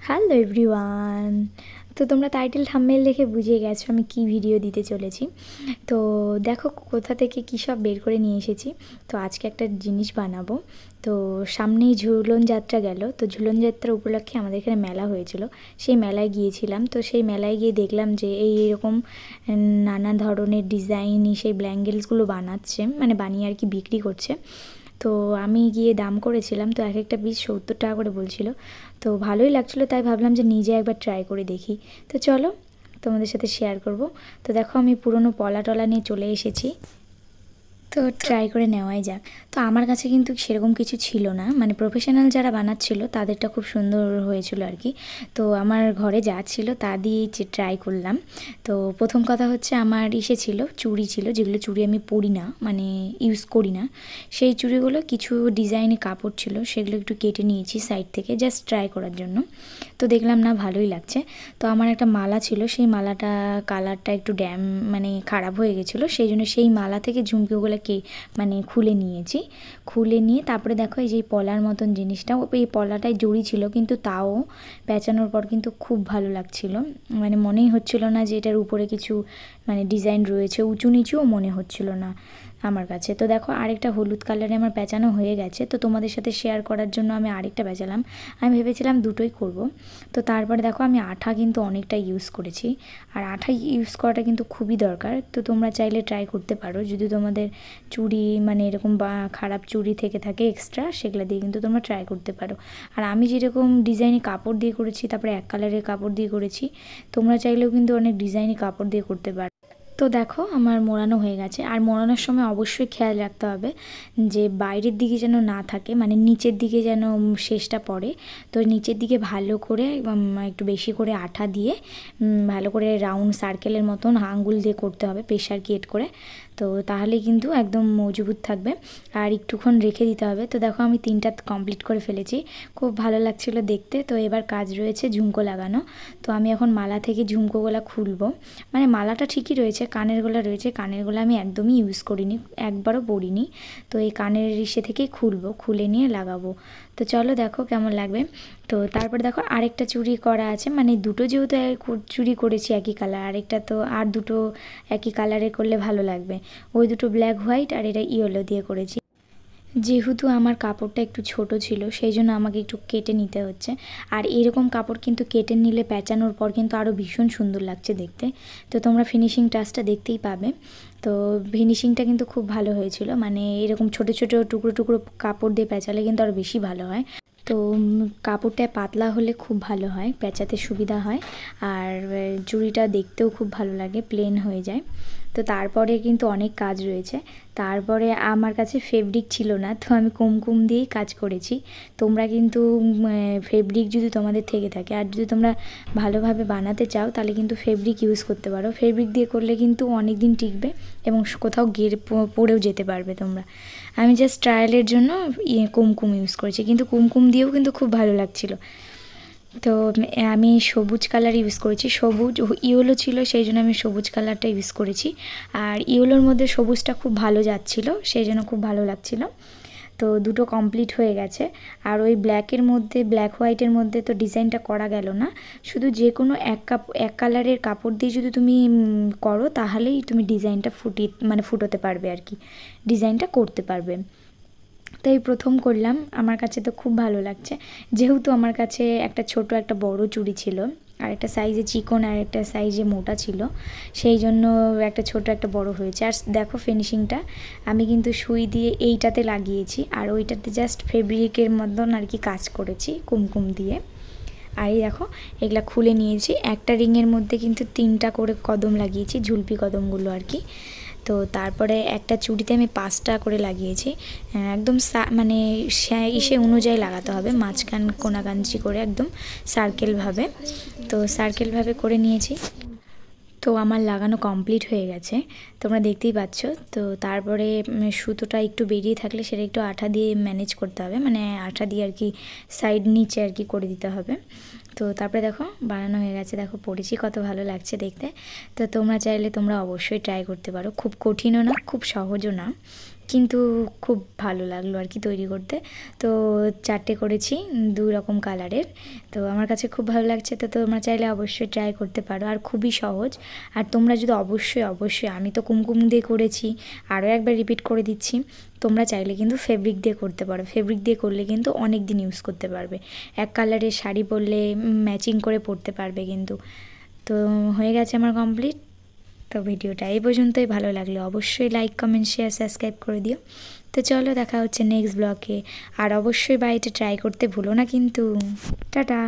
Hello everyone. তো তোমরা title thumbnail দেখে বুঝে গেছো আমি কি ভিডিও দিতে চলেছি। তো দেখো কোথা থেকে কী সব বের করে নিয়ে এসেছি। তো আজকে একটা জিনিস বানাবো। তো সামনেই ঝুলন যাত্রা গেল, তো ঝুলন যাত্রা উপলক্ষে আমাদের এখানে মেলা হয়েছিল, সেই মেলায় গিয়েছিলাম। তো সেই মেলায় গিয়ে দেখলাম যে এইরকম নানা ধরনের ডিজাইনই সেই ব্ল্যাঙ্কেটসগুলো বানাচ্ছে, মানে বানিয়ে আর কি বিক্রি করছে। তো আমি গিয়ে দাম করেছিলাম, তো এক একটা পিস 70 টাকা করে বলছিল। তো ভালোই লাগছিলো, তাই ভাবলাম যে নিজে একবার ট্রাই করে দেখি। তো চলো তোমাদের সাথে শেয়ার করব। তো দেখো আমি পুরনো পলা টলা নিয়ে চলে এসেছি, তো ট্রাই করে নেওয়াই যাক। তো আমার কাছে কিন্তু সেরকম কিছু ছিল না, মানে প্রফেশনাল যারা বানাচ্ছিল তাদেরটা খুব সুন্দর হয়েছিল আর কি। তো আমার ঘরে যা ছিল তা দিয়েই ট্রাই করলাম। তো প্রথম কথা হচ্ছে আমার ছিল চুড়ি ছিল, যেগুলো চুড়ি আমি পরি না, মানে ইউজ করি না। সেই চুড়িগুলো কিছু ডিজাইনে কাপড় ছিল, সেগুলো একটু কেটে নিয়েছি সাইড থেকে জাস্ট ট্রাই করার জন্য। তো দেখলাম না ভালোই লাগছে। তো আমার একটা মালা ছিল, সেই মালাটা কালারটা একটু মানে খারাপ হয়ে গেছিলো, সেই জন্য সেই মালা থেকে ঝুমকিগুলোকে মানে খুলে নিয়েছি। খুলে নিয়ে তারপরে দেখো এই যে পলার মতন জিনিসটা, এই পলাটায় জড়ি ছিল, কিন্তু তাও পেঁচানোর পর কিন্তু খুব ভালো লাগছিল। মানে মনেই হচ্ছিল না যে এটার উপরে কিছু মানে ডিজাইন রয়েছে, উঁচু নিচুও মনে হচ্ছিল না আমার কাছে। তো দেখো আরেকটা হলুদ কালারে আমার পেঁচানো হয়ে গেছে, তো তোমাদের সাথে শেয়ার করার জন্য আমি আরেকটা পেঁচালাম। আমি ভেবেছিলাম দুটোই করব। তো তারপরে দেখো আমি আঠা কিন্তু অনেকটা ইউজ করেছি, আর আঠা ইউজ করাটা কিন্তু খুবই দরকার। তো তোমরা চাইলে ট্রাই করতে পারো, যদি তোমাদের চুড়ি মানে এরকম বা খারাপ চুড়ি থেকে থাকে এক্সট্রা, সেগুলো দিয়ে কিন্তু তোমরা ট্রাই করতে পারো। আর আমি যেরকম ডিজাইনে কাপড় দিয়ে করেছি, তারপরে এক কালারের কাপড় দিয়ে করেছি, তোমরা চাইলেও কিন্তু অনেক ডিজাইনে কাপড় দিয়ে করতে পারো। তো দেখো আমার মোড়ানো হয়ে গেছে, আর মোড়ানোর সময় অবশ্যই খেয়াল রাখতে হবে যে বাইরের দিকে যেন না থাকে, মানে নিচের দিকে যেন শেষটা পড়ে। তো নিচের দিকে ভালো করে একটু বেশি করে আঠা দিয়ে ভালো করে রাউন্ড সার্কেলের মতন আঙ্গুল দিয়ে করতে হবে, প্রেশার ক্রিয়েট করে। তো তাহলে কিন্তু একদম মজবুত থাকবে, আর একটুক্ষণ রেখে দিতে হবে। তো দেখো আমি 3টা কমপ্লিট করে ফেলেছি, খুব ভালো লাগছিলো দেখতে। তো এবার কাজ রয়েছে ঝুমকো লাগানো। তো আমি এখন মালা থেকে ঝুমকোগুলো খুলবো, মানে মালাটা ঠিকই রয়েছে, কানের গলা রয়েছে, কানের গলা আমি একদমই ইউজ করিনি, একবারও পরিনি। তো এই কানের ইসে থেকেই খুলবো, খুলে নিয়ে লাগাবো। তো চলো দেখো কেমন লাগবে। তো তারপর দেখো আরেকটা চুড়ি করা আছে, মানে দুটো যেহেতু চুড়ি করেছি একই কালার, আরেকটা তো আর দুটো একই কালারে করলে ভালো লাগবে। ওই দুটো ব্ল্যাক হোয়াইট, আর এটা ইয়েলো দিয়ে করেছি। যেহেতু আমার কাপড়টা একটু ছোট ছিল, সেই জন্য আমাকে একটু কেটে নিতে হচ্ছে। আর এরকম কাপড় কিন্তু কেটে নিলে পেঁচানোর পর কিন্তু আরও ভীষণ সুন্দর লাগছে দেখতে। তো তোমরা ফিনিশিং টাচটা দেখতেই পাবে। তো ফিনিশিংটা কিন্তু খুব ভালো হয়েছিল, মানে এরকম ছোটো ছোটো টুকরো টুকরো কাপড় দিয়ে পেঁচালে কিন্তু আরও বেশি ভালো হয়। তো কাপড়টা পাতলা হলে খুব ভালো হয়, পেঁচাতে সুবিধা হয়, আর চুড়িটা দেখতেও খুব ভালো লাগে, প্লেন হয়ে যায়। তো তারপরে কিন্তু অনেক কাজ রয়েছে। তারপরে আমার কাছে ফেব্রিক ছিল না, তো আমি কুমকুম দিয়েই কাজ করেছি। তোমরা কিন্তু ফেব্রিক যদি তোমাদের থেকে থাকে, আর যদি তোমরা ভালোভাবে বানাতে চাও, তাহলে কিন্তু ফেব্রিক ইউজ করতে পারো। ফেব্রিক দিয়ে করলে কিন্তু অনেক দিন টিকবে, এবং কোথাও পরেও যেতে পারবে তোমরা। আমি জাস্ট ট্রায়ালের জন্য কুমকুম ইউজ করেছি, কিন্তু কুমকুম দিয়েও কিন্তু খুব ভালো লাগছিল। তো আমি সবুজ কালার ইউজ করেছি, সবুজ ইয়েলো ছিল, সেই জন্য আমি সবুজ কালারটা ইউজ করেছি। আর ইয়েলোর মধ্যে সবুজটা খুব ভালো যাচ্ছিলো, সেই জন্য খুব ভালো লাগছিল। তো দুটো কমপ্লিট হয়ে গেছে। আর ওই ব্ল্যাকের মধ্যে, ব্ল্যাক হোয়াইটের মধ্যে তো ডিজাইনটা করা গেল না, শুধু যে কোনো এক কালারের কাপড় দিয়ে যদি তুমি করো, তাহলেই তুমি ডিজাইনটা ফুটোতে পারবে আর কি, ডিজাইনটা করতে পারবে। তো এই প্রথম করলাম, আমার কাছে তো খুব ভালো লাগছে। যেহেতু আমার কাছে একটা ছোট একটা বড় চুড়ি ছিল, আর একটা সাইজে চিকন আর একটা সাইজে মোটা ছিল, সেই জন্য একটা ছোট একটা বড় হয়েছে। আর দেখো ফিনিশিংটা আমি কিন্তু সুই দিয়ে এইটাতে লাগিয়েছি, আর ওইটাতে জাস্ট ফেব্রিকের মতন আর কি কাজ করেছি কুমকুম দিয়ে। আর এই দেখো এগুলা খুলে নিয়েছি, একটা রিংয়ের মধ্যে কিন্তু 3টা করে কদম লাগিয়েছি, ঝুলপি কদমগুলো আর কি। তো তারপরে একটা চুড়িতে আমি 5টা করে লাগিয়েছি, একদম মানে ইসে অনুযায়ী লাগাতে হবে, মাঝখান কোনাকাঞ্চি করে একদম সার্কেলভাবে। তো সার্কেলভাবে করে নিয়েছি। তো আমার লাগানো কমপ্লিট হয়ে গেছে, তোমরা দেখতেই পাচ্ছ। তো তারপরে সুতোটা একটু বেরিয়ে থাকলে সেটা একটু আঠা দিয়ে ম্যানেজ করতে হবে, মানে আঠা দিয়ে আর কি সাইড নিচে আর কি করে দিতে হবে। তো তারপরে দেখো বানানো হয়ে গেছে, দেখো পরেছি কত ভালো লাগছে দেখতে। তো তোমরা চাইলে তোমরা অবশ্যই ট্রাই করতে পারো, খুব কঠিনও না, খুব সহজও না। কিন্তু খুব ভালো লাগলো আর কি তৈরি করতে। তো 4টে করেছি 2 রকম কালারের। তো আমার কাছে খুব ভালো লাগছে। তো তোমরা চাইলে অবশ্যই ট্রাই করতে পারো, আর খুবই সহজ। আর তোমরা যদি অবশ্যই আমি তো কুমকুম দিয়ে করেছি, আরও একবার রিপিট করে দিচ্ছি, তোমরা চাইলে কিন্তু ফেব্রিক দিয়ে করতে পারো। ফেব্রিক দিয়ে করলে কিন্তু অনেক দিন ইউজ করতে পারবে। এক কালারের শাড়ি পরলে ম্যাচিং করে পরতে পারবে কিন্তু। তো হয়ে গেছে আমার কমপ্লিট। তো ভিডিওটা এই পর্যন্তই। ভালো লাগলে অবশ্যই লাইক, কমেন্ট, শেয়ার, সাবস্ক্রাইব করে দিও। তো চলো, দেখা হচ্ছে নেক্সট ব্লগে। আর অবশ্যই বাড়িতে ট্রাই করতে ভুলো না কিন্তু। টাটা।